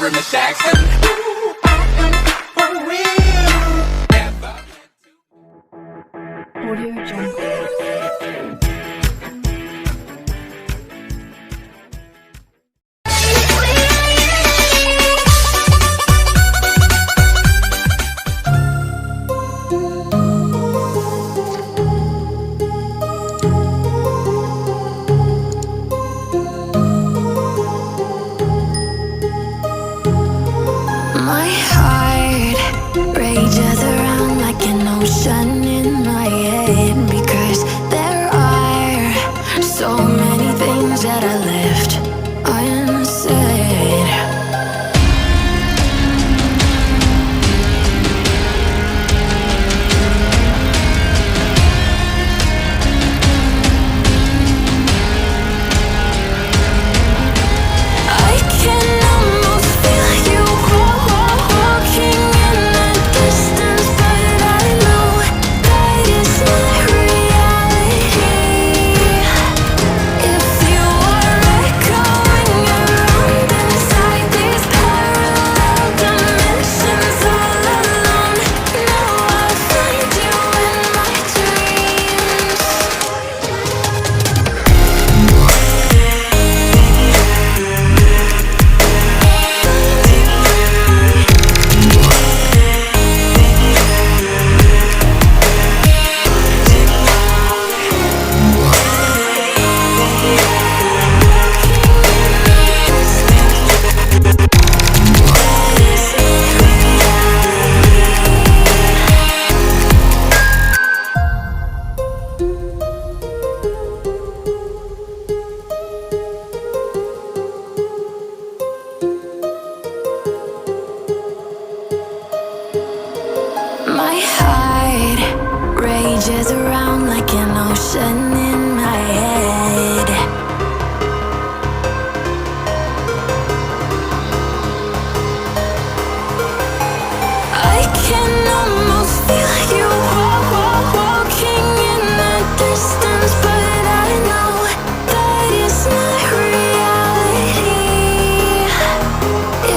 for Miss Jackson. Ooh, I am for real. Never meant to. Audio Jungle. My heart rages around like an ocean in my head, because there are so many things that I left unsaid. I can almost feel you walking in the distance, but I know that it's not reality. If you are echoing around inside these parallel dimensions all alone, now I'll find you in my dreams. My heart rages around like an ocean in my head. I can almost feel you walking in the distance, but I know that it's not reality.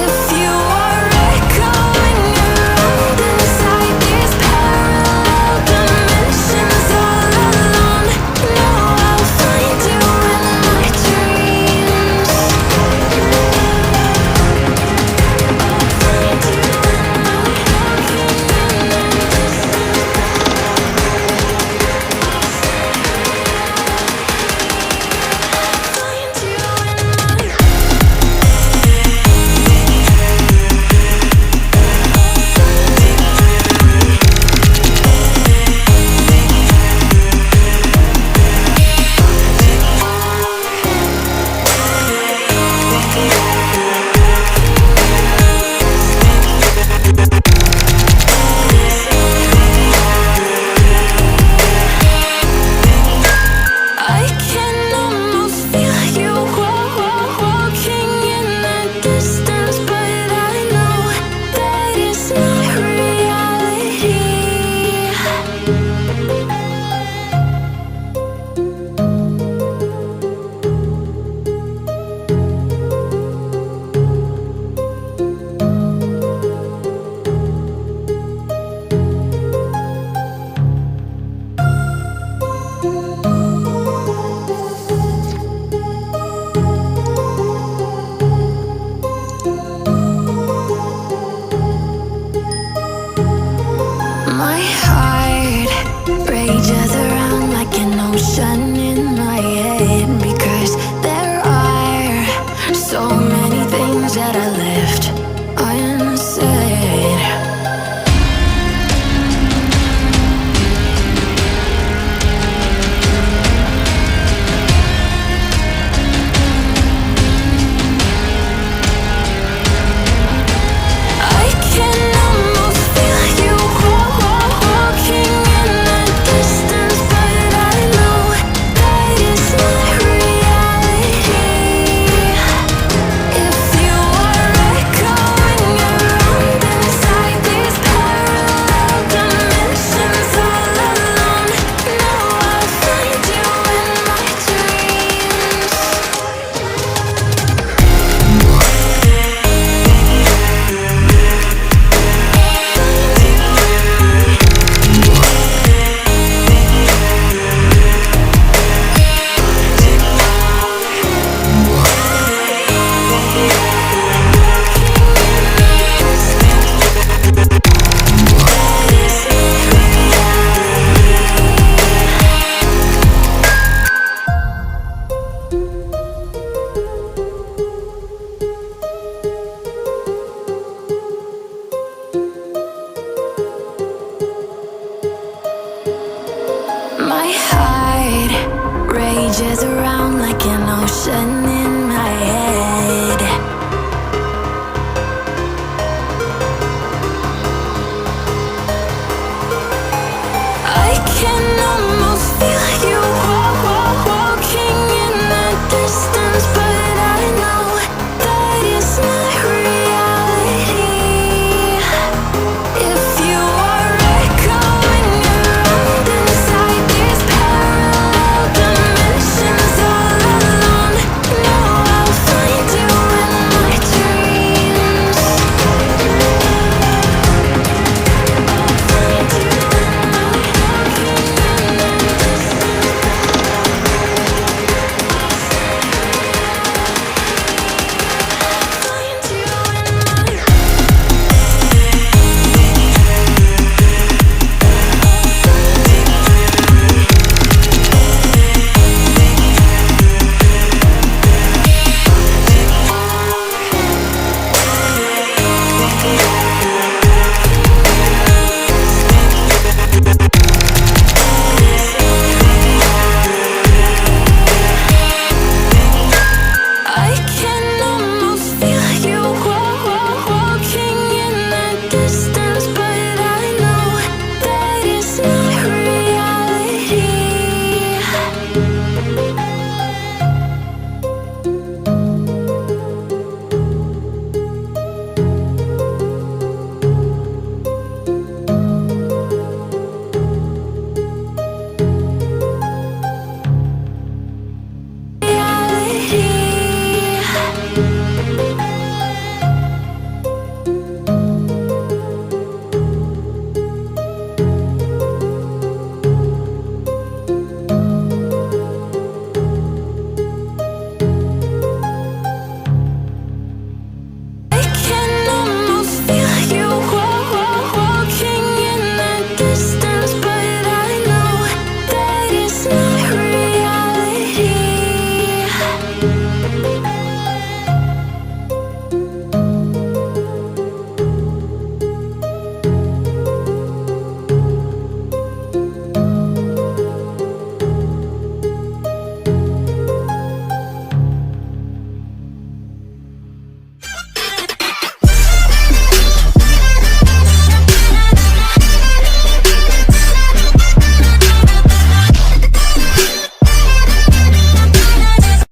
If you are echoing around inside these parallel dimensions all alone, now I'll find you in my dreams. I'll find you in my walking in the I can almost feel you walking in the distance, but I know that it's not reality. My heart rages around like an ocean in my head, because there are so many things that I left unsaid.